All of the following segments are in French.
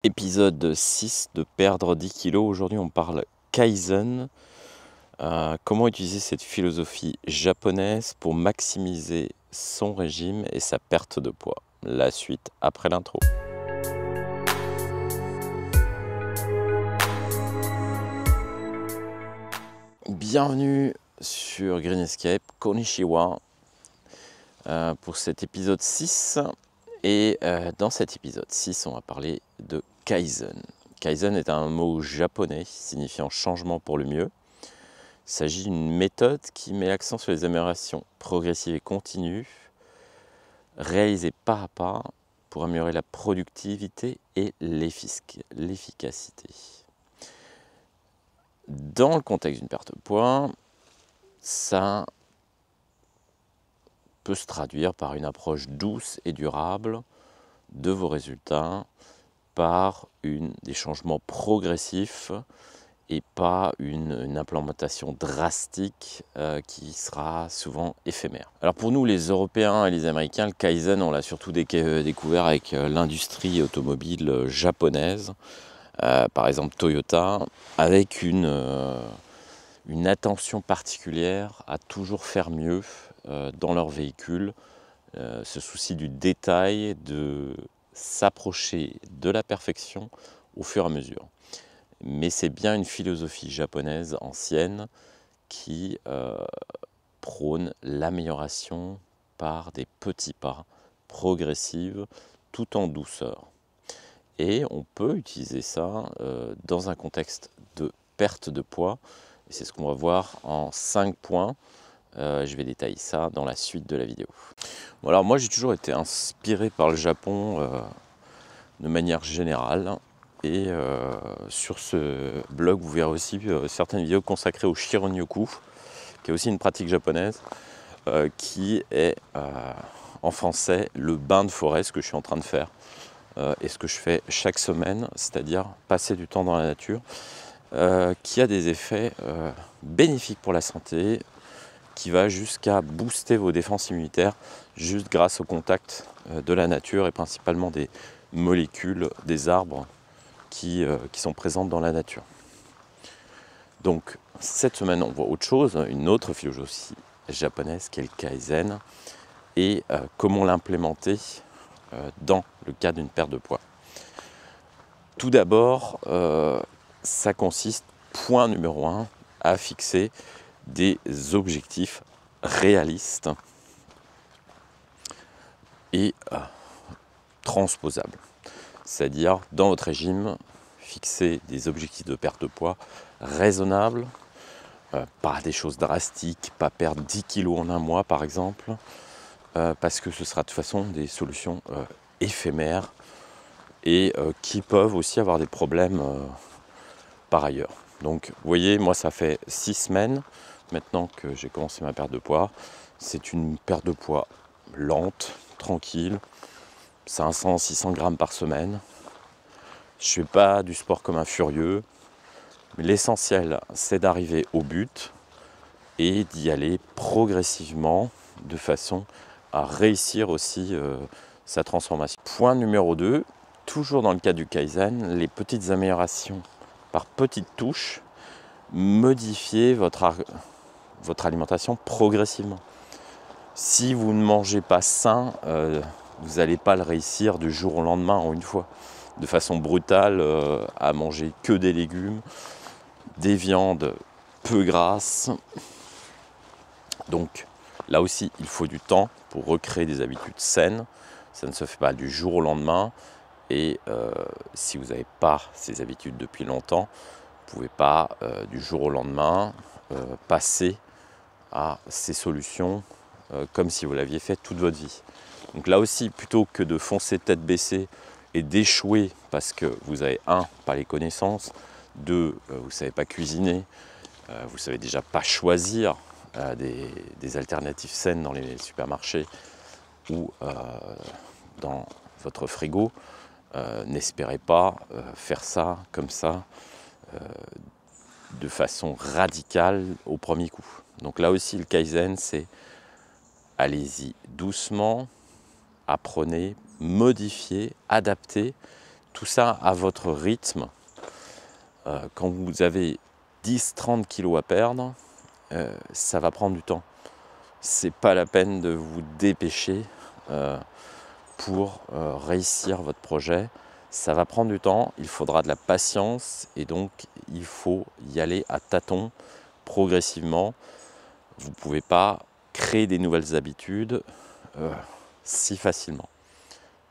Épisode 6 de perdre 10 kilos. Aujourd'hui, on parle Kaizen. Comment utiliser cette philosophie japonaise pour maximiser son régime et sa perte de poids. La suite après l'intro. Bienvenue sur Green Escape, Konnichiwa, pour cet épisode 6. Et dans cet épisode 6, on va parler de Kaizen. Kaizen est un mot japonais signifiant changement pour le mieux. Il s'agit d'une méthode qui met l'accent sur les améliorations progressives et continues, réalisées pas à pas pour améliorer la productivité et l'efficacité. Dans le contexte d'une perte de poids, ça peut se traduire par une approche douce et durable de vos résultats, par des changements progressifs et pas une implémentation drastique qui sera souvent éphémère. Alors pour nous les Européens et les Américains, le Kaizen, on l'a surtout découvert avec l'industrie automobile japonaise, par exemple Toyota, avec une attention particulière à toujours faire mieux dans leur véhicule, ce souci du détail, de s'approcher de la perfection au fur et à mesure. Mais c'est bien une philosophie japonaise ancienne qui prône l'amélioration par des petits pas progressifs tout en douceur. Et on peut utiliser ça dans un contexte de perte de poids. Et c'est ce qu'on va voir en 5 points. Je vais détailler ça dans la suite de la vidéo. Bon, alors moi j'ai toujours été inspiré par le Japon de manière générale. Et sur ce blog, vous verrez aussi certaines vidéos consacrées au Shirin-yoku, qui est aussi une pratique japonaise, qui est en français le bain de forêt, ce que je suis en train de faire, et ce que je fais chaque semaine, c'est-à-dire passer du temps dans la nature, qui a des effets bénéfiques pour la santé, qui va jusqu'à booster vos défenses immunitaires, juste grâce au contact de la nature et principalement des molécules des arbres qui sont présentes dans la nature. Donc cette semaine on voit autre chose, une autre philosophie japonaise qui est le Kaizen et comment l'implémenter dans le cas d'une perte de poids. Tout d'abord, ça consiste, point numéro 1, à fixer des objectifs réalistes et transposables. C'est-à-dire, dans votre régime, fixer des objectifs de perte de poids raisonnables, pas des choses drastiques, pas perdre 10 kilos en un mois par exemple, parce que ce sera de toute façon des solutions éphémères et qui peuvent aussi avoir des problèmes par ailleurs. Donc vous voyez, moi ça fait 6 semaines maintenant que j'ai commencé ma perte de poids. C'est une perte de poids lente, tranquille, 500-600 grammes par semaine. Je ne fais pas du sport comme un furieux, mais l'essentiel c'est d'arriver au but et d'y aller progressivement de façon à réussir aussi sa transformation. Point numéro 2, toujours dans le cas du Kaizen, les petites améliorations par petites touches, modifier votre alimentation progressivement. Si vous ne mangez pas sain, vous n'allez pas le réussir du jour au lendemain en une fois. De façon brutale, à manger que des légumes, des viandes peu grasses. Donc là aussi, il faut du temps pour recréer des habitudes saines. Ça ne se fait pas du jour au lendemain. Et si vous n'avez pas ces habitudes depuis longtemps, vous ne pouvez pas du jour au lendemain passer à ces solutions comme si vous l'aviez fait toute votre vie. Donc là aussi, plutôt que de foncer tête baissée et d'échouer parce que vous avez pas les connaissances, 2, vous ne savez pas cuisiner, vous ne savez déjà pas choisir des alternatives saines dans les supermarchés ou dans votre frigo, n'espérez pas faire ça comme ça de façon radicale au premier coup. Donc là aussi le Kaizen, c'est allez-y doucement, apprenez, modifiez, adaptez Tout ça à votre rythme. Quand vous avez 10-30 kilos à perdre, ça va prendre du temps. C'est pas la peine de vous dépêcher pour réussir votre projet. Ça va prendre du temps, il faudra de la patience et donc il faut y aller à tâtons, progressivement. Vous ne pouvez pas créer des nouvelles habitudes si facilement.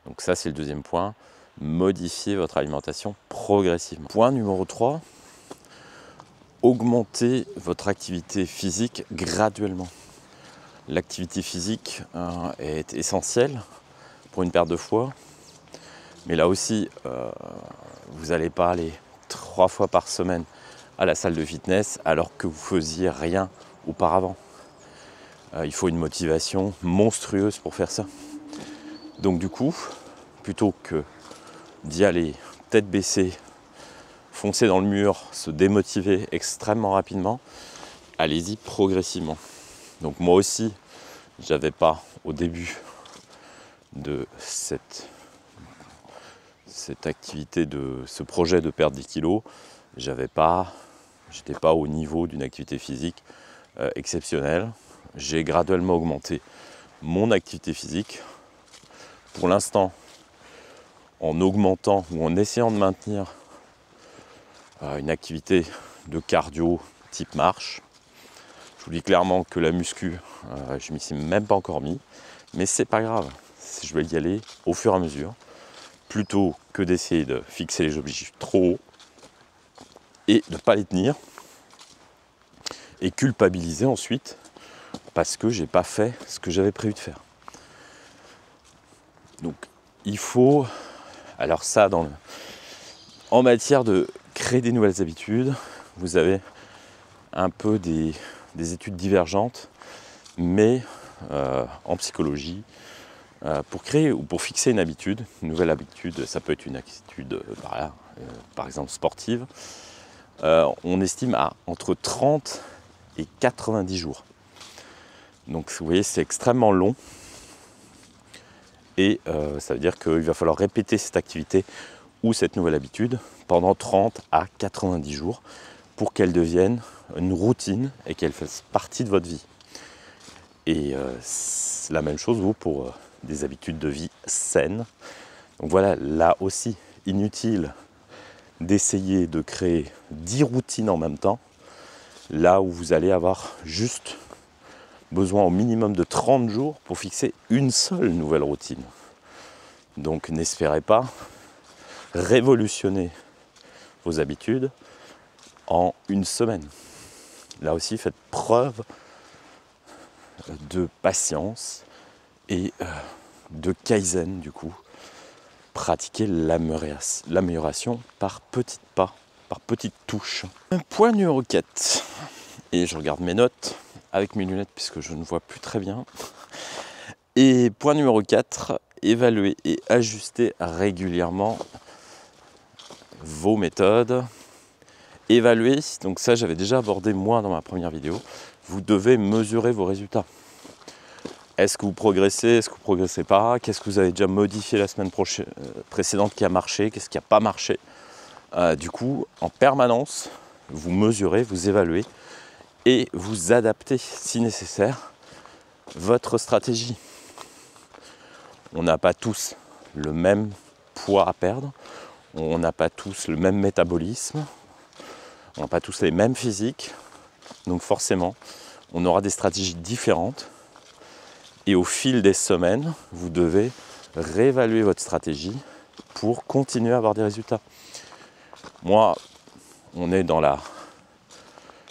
Donc ça, c'est le deuxième point. Modifier votre alimentation progressivement. Point numéro 3, augmentez votre activité physique graduellement. L'activité physique est essentielle pour une perte de poids. Mais là aussi, vous n'allez pas aller 3 fois par semaine à la salle de fitness alors que vous faisiez rien auparavant. Il faut une motivation monstrueuse pour faire ça. Donc du coup, plutôt que d'y aller tête baissée, foncer dans le mur, se démotiver extrêmement rapidement, allez-y progressivement. Donc moi aussi, j'avais pas au début de cette activité, de ce projet de perdre 10 kilos, j'étais pas au niveau d'une activité physique exceptionnelle. J'ai graduellement augmenté mon activité physique. Pour l'instant, en augmentant ou en essayant de maintenir une activité de cardio type marche. Je vous dis clairement que la muscu, je m'y suis même pas encore mis, mais c'est pas grave. Je vais y aller au fur et à mesure, plutôt que d'essayer de fixer les objectifs trop hauts et de ne pas les tenir et culpabiliser ensuite parce que j'ai pas fait ce que j'avais prévu de faire. Donc il faut, alors ça en matière de créer des nouvelles habitudes, vous avez un peu des études divergentes, mais en psychologie, pour créer ou pour fixer une habitude, une nouvelle habitude, ça peut être une habitude par exemple sportive, on estime à entre 30 et 90 jours. Donc vous voyez, c'est extrêmement long et ça veut dire qu'il va falloir répéter cette activité ou cette nouvelle habitude pendant 30 à 90 jours pour qu'elle devienne une routine et qu'elle fasse partie de votre vie. Et la même chose vaut pour des habitudes de vie saines. Donc voilà, là aussi, inutile d'essayer de créer 10 routines en même temps, là où vous allez avoir juste besoin au minimum de 30 jours pour fixer une seule nouvelle routine. Donc n'espérez pas révolutionner vos habitudes en une semaine. Là aussi, faites preuve de patience et de kaizen du coup. Pratiquez l'amélioration par petits pas, par petites touches. Point numéro 4. Et je regarde mes notes avec mes lunettes puisque je ne vois plus très bien. Et point numéro 4, évaluer et ajuster régulièrement vos méthodes. Évaluer, donc ça j'avais déjà abordé moi dans ma première vidéo, vous devez mesurer vos résultats. Est-ce que vous progressez, est-ce que vous ne progressez pas? Qu'est-ce que vous avez déjà modifié la semaine précédente qui a marché? Qu'est-ce qui n'a pas marché? Du coup, en permanence, vous mesurez, vous évaluez et vous adaptez, si nécessaire, votre stratégie. On n'a pas tous le même poids à perdre, on n'a pas tous le même métabolisme, on n'a pas tous les mêmes physiques, donc forcément, on aura des stratégies différentes. Et au fil des semaines, vous devez réévaluer votre stratégie pour continuer à avoir des résultats. Moi, on est dans la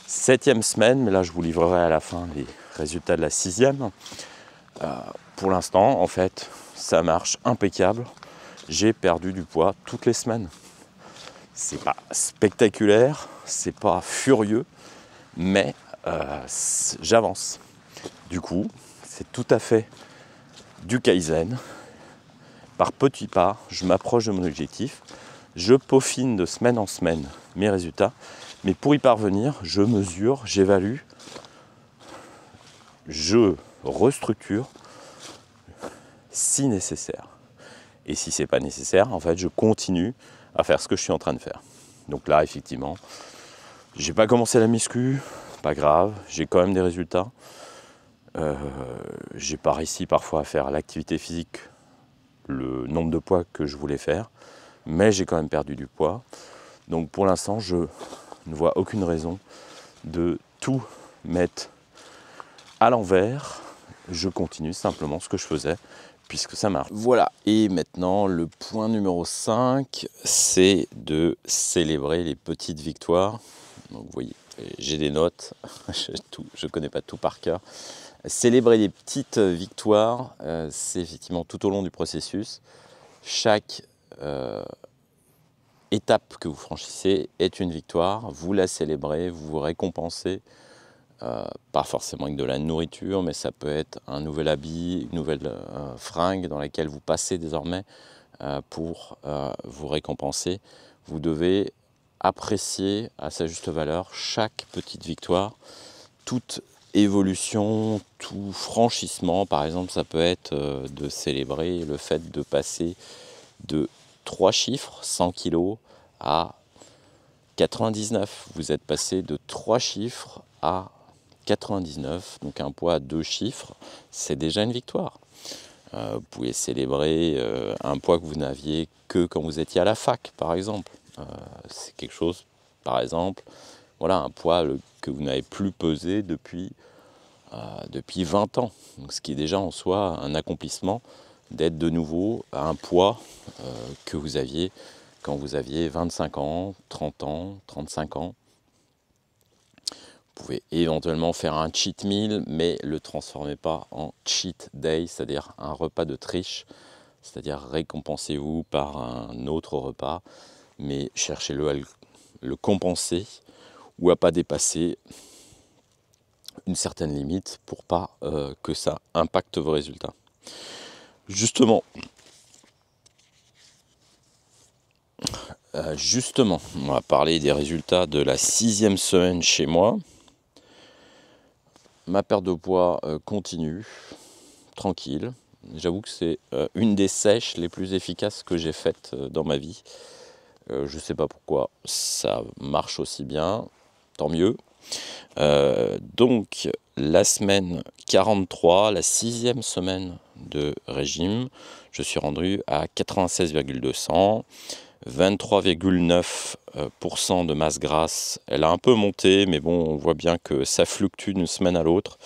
7e semaine, mais là je vous livrerai à la fin les résultats de la 6e. Pour l'instant, en fait, ça marche impeccable. J'ai perdu du poids toutes les semaines. C'est pas spectaculaire, c'est pas furieux, mais j'avance. Du coup, c'est tout à fait du kaizen. Par petits pas, je m'approche de mon objectif. Je peaufine de semaine en semaine mes résultats. Mais pour y parvenir, je mesure, j'évalue, je restructure si nécessaire. Et si c'est pas nécessaire, en fait, je continue à faire ce que je suis en train de faire. Donc là, effectivement, j'ai pas commencé la muscu, pas grave, j'ai quand même des résultats. J'ai pas réussi parfois à faire l'activité physique, le nombre de poids que je voulais faire, mais j'ai quand même perdu du poids. Donc pour l'instant, je ne vois aucune raison de tout mettre à l'envers. Je continue simplement ce que je faisais, puisque ça marche. Voilà, et maintenant le point numéro 5, c'est de célébrer les petites victoires. Donc vous voyez, j'ai des notes, je ne connais pas tout par cœur. Célébrer les petites victoires, c'est effectivement tout au long du processus. Chaque étape que vous franchissez est une victoire, vous la célébrez, vous vous récompensez, pas forcément avec de la nourriture, mais ça peut être un nouvel habit, une nouvelle fringue dans laquelle vous passez désormais pour vous récompenser. Vous devez apprécier à sa juste valeur chaque petite victoire, toute évolution, tout franchissement. Par exemple, ça peut être de célébrer le fait de passer de 3 chiffres, 100 kg, à 99. Vous êtes passé de 3 chiffres à 99, donc un poids à 2 chiffres, c'est déjà une victoire. Vous pouvez célébrer un poids que vous n'aviez que quand vous étiez à la fac, par exemple. C'est quelque chose, par exemple, voilà, un poids que vous n'avez plus pesé depuis 20 ans. Donc, ce qui est déjà en soi un accomplissement d'être de nouveau à un poids que vous aviez quand vous aviez 25 ans, 30 ans, 35 ans. Vous pouvez éventuellement faire un cheat meal, mais ne le transformez pas en cheat day, c'est-à-dire un repas de triche, c'est-à-dire récompensez-vous par un autre repas, mais cherchez-le à le compenser ou à ne pas dépasser une certaine limite pour pas que ça impacte vos résultats. Justement, on va parler des résultats de la 6e semaine chez moi. Ma perte de poids continue, tranquille. J'avoue que c'est une des sèches les plus efficaces que j'ai faites dans ma vie. Je ne sais pas pourquoi ça marche aussi bien, tant mieux. Donc la semaine 43, la 6e semaine de régime, je suis rendu à 96,200, 23,9% de masse grasse. Elle a un peu monté, mais bon, on voit bien que ça fluctue d'une semaine à l'autre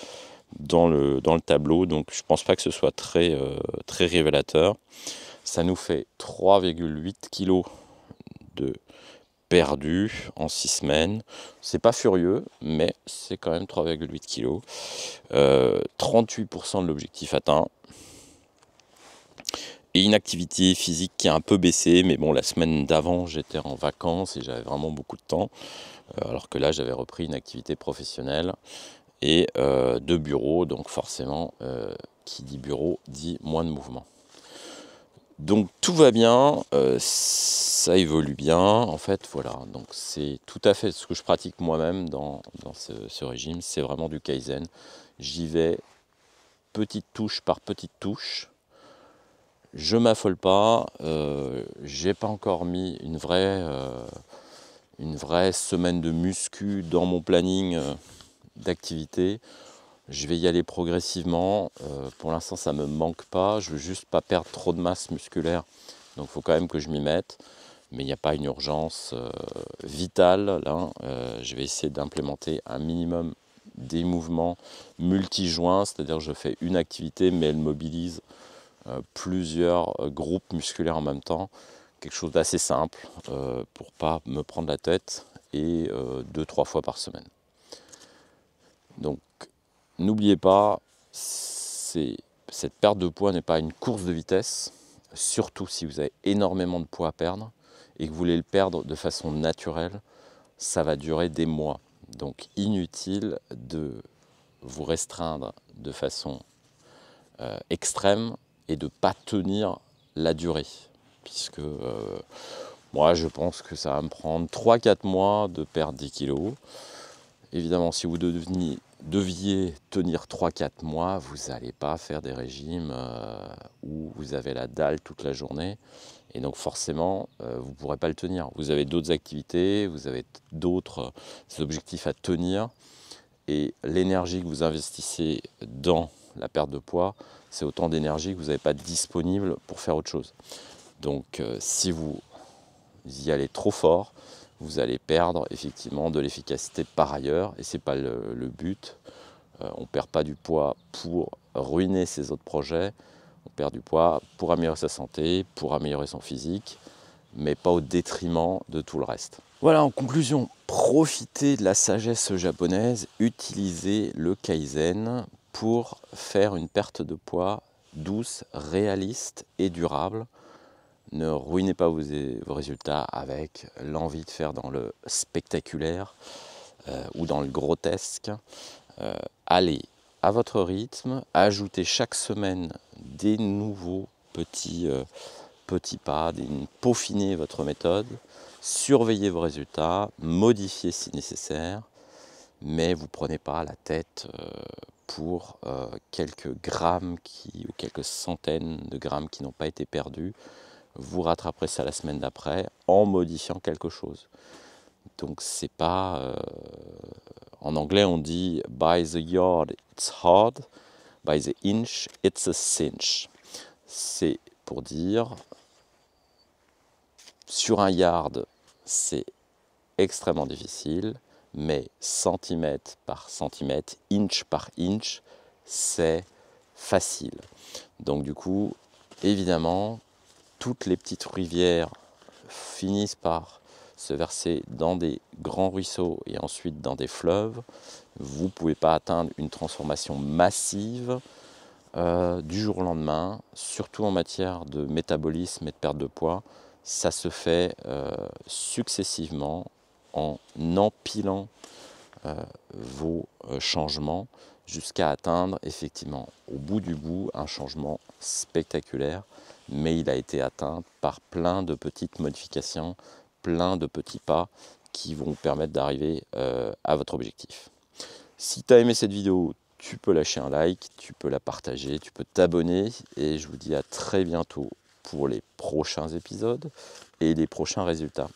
dans le tableau, donc je ne pense pas que ce soit très révélateur. Ça nous fait 3,8 kg de perdu en 6 semaines. C'est pas furieux, mais c'est quand même 3,8 kg. 38% de l'objectif atteint. Et une activité physique qui a un peu baissé, mais bon, la semaine d'avant, j'étais en vacances et j'avais vraiment beaucoup de temps, alors que là, j'avais repris une activité professionnelle et de bureau, donc forcément, qui dit bureau dit moins de mouvement. Donc tout va bien, ça évolue bien, en fait, voilà. Donc c'est tout à fait ce que je pratique moi-même dans ce régime, c'est vraiment du Kaizen. J'y vais petite touche par petite touche. Je m'affole pas, j'ai pas encore mis une vraie semaine de muscu dans mon planning d'activité. Je vais y aller progressivement. Pour l'instant, ça ne me manque pas. Je veux juste pas perdre trop de masse musculaire. Donc, il faut quand même que je m'y mette. Mais il n'y a pas une urgence vitale. Là, je vais essayer d'implémenter un minimum des mouvements multi-joints. C'est-à-dire que je fais une activité, mais elle mobilise plusieurs groupes musculaires en même temps. Quelque chose d'assez simple pour ne pas me prendre la tête et 2-3 fois par semaine. Donc, n'oubliez pas, cette perte de poids n'est pas une course de vitesse, surtout si vous avez énormément de poids à perdre et que vous voulez le perdre de façon naturelle, ça va durer des mois. Donc inutile de vous restreindre de façon extrême et de ne pas tenir la durée. Puisque moi je pense que ça va me prendre 3-4 mois de perdre 10 kilos. Évidemment, si vous devenez deviez tenir 3-4 mois, vous n'allez pas faire des régimes où vous avez la dalle toute la journée. Et donc forcément, vous ne pourrez pas le tenir. Vous avez d'autres activités, vous avez d'autres objectifs à tenir. Et l'énergie que vous investissez dans la perte de poids, c'est autant d'énergie que vous n'avez pas disponible pour faire autre chose. Donc si vous y allez trop fort, vous allez perdre effectivement de l'efficacité par ailleurs. Et ce n'est pas le but. On ne perd pas du poids pour ruiner ses autres projets. On perd du poids pour améliorer sa santé, pour améliorer son physique, mais pas au détriment de tout le reste. Voilà, en conclusion, profitez de la sagesse japonaise, utilisez le Kaizen pour faire une perte de poids douce, réaliste et durable. Ne ruinez pas vos résultats avec l'envie de faire dans le spectaculaire ou dans le grotesque. Allez à votre rythme, ajoutez chaque semaine des nouveaux petits pas, peaufinez votre méthode, surveillez vos résultats, modifiez si nécessaire, mais vous ne prenez pas la tête pour quelques grammes ou quelques centaines de grammes qui n'ont pas été perdus. Vous rattraperez ça la semaine d'après en modifiant quelque chose. Donc c'est pas... en anglais on dit « by the yard it's hard, by the inch it's a cinch ». C'est pour dire sur un yard c'est extrêmement difficile, mais centimètre par centimètre, inch par inch, c'est facile. Donc du coup, évidemment, toutes les petites rivières finissent par se verser dans des grands ruisseaux et ensuite dans des fleuves. Vous ne pouvez pas atteindre une transformation massive du jour au lendemain, surtout en matière de métabolisme et de perte de poids. Ça se fait successivement en empilant vos changements jusqu'à atteindre effectivement au bout du bout un changement spectaculaire, mais il a été atteint par plein de petites modifications, plein de petits pas qui vont vous permettre d'arriver à votre objectif. Si tu as aimé cette vidéo, tu peux lâcher un like, tu peux la partager, tu peux t'abonner et je vous dis à très bientôt pour les prochains épisodes et les prochains résultats.